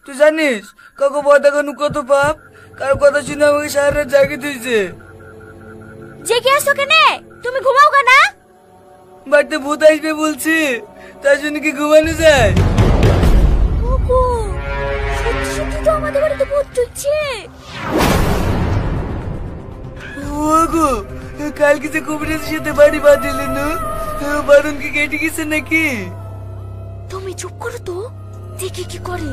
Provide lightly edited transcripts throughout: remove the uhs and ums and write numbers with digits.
তুই জানিস কাকু ভয় দেখানো কত পাপ? কারো কথা শুনে আমাকে সারা রাত জাগিয়ে দিয়েছে। জেগে আসো কেনে? তুমি ঘুমাও না? বাড়িতে ভূত আসবে বলছি, তার জন্য কি ঘুমানো যায়? ওগো, সত্যি সত্যি তো আমাদের বাড়িতে ভূত চলছে। ওগো, কালকে যে কবিরাজের সাথে বাড়ি বাঁধিলেন না, বারণ কি কেটে গেছে নাকি? তুমি চুপ করো তো, দেখি কি করে।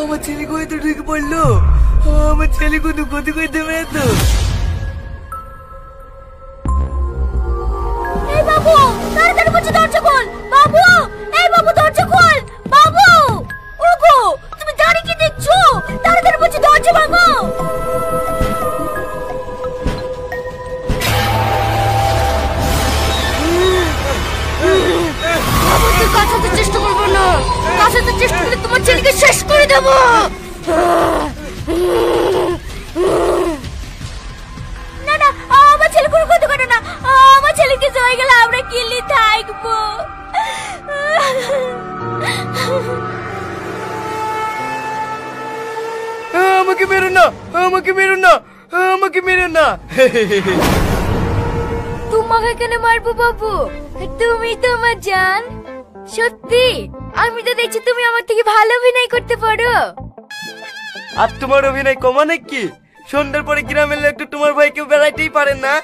আমার ছেলে কোথায় তো ঢুকে পড়লো? আমার ছেলে কোনো ক্ষতি করে দেবে তো? এই বাবু, তাড়াতাড়ি বলছি দরজা খোল। বাবু, এই বাবু দরজা খোল। বাবু, ওগো, তুমি দাঁড়িয়ে কি দেখছো? তাড়াতাড়ি বলছি দরজা ভাঙো। আমাকে কাছাতে চেষ্টা করবো না। কাছাতে চেষ্টা করলে তোমার ছেলেকে শেষ করে দেবো। না না, আমার ছেলে কোনো ক্ষতি করে না। আমার ছেলে কিছু হয়ে গেলে আমরা কিলি থাকবো। আমাকে মেরো না, আমাকে মেরো না, আমাকে মেরো না। তোমাকে কেন মারবো বাবু? তুমি তো আমার জান। সত্যি আমি তো দেখছি তুমি আমার থেকে ভালো অভিনয় করতে পারো। আর তোমার অভিনয় কমা নাকি? সন্ধ্যার পরে গ্রামের লোক তো তোমার ভাই কেউ বেড়াইতেই পারে না।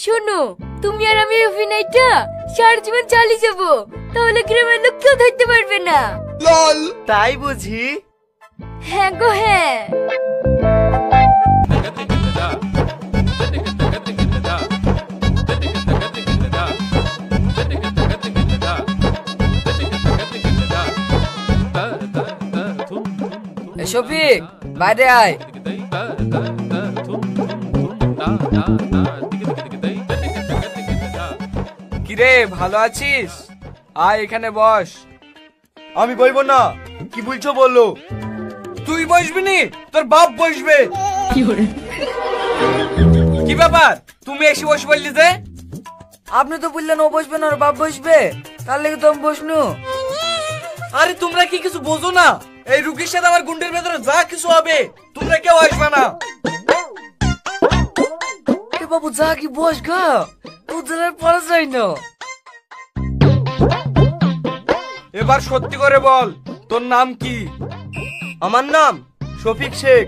শোনো, তুমি আর আমি অভিনয়টা সারা জীবন চালিয়ে যাবো, তাহলে গ্রামের লোক কেউ ধরতে পারবে না। লল, তাই বুঝি? হ্যাঁ গো হ্যাঁ। শফিক, বাইরে আয়। কিরে, ভালো আছিস? আয় এখানে বস। আমি বলবো না। কি বলছো বলো। তুই বসবি নি, তোর বাপ বসবে। কি ব্যাপার, তুমি এসে বসে বললি যে? আপনি তো বললেন ও বসবে না, ওর বাপ বসবে, তার লেগে তো আমি বসনু। আরে তোমরা কি কিছু বোঝো না? এই রুগীর সাথে আমার গুন্ডের ভেতরে যা কিছু হবে, তোমরা কেউ আসবে না। এ বাবু, যা কি বস গা, তোদের আর পারা যায় না। এবার সত্যি করে বল, তোর নাম কি? আমার নাম শফিক শেখ।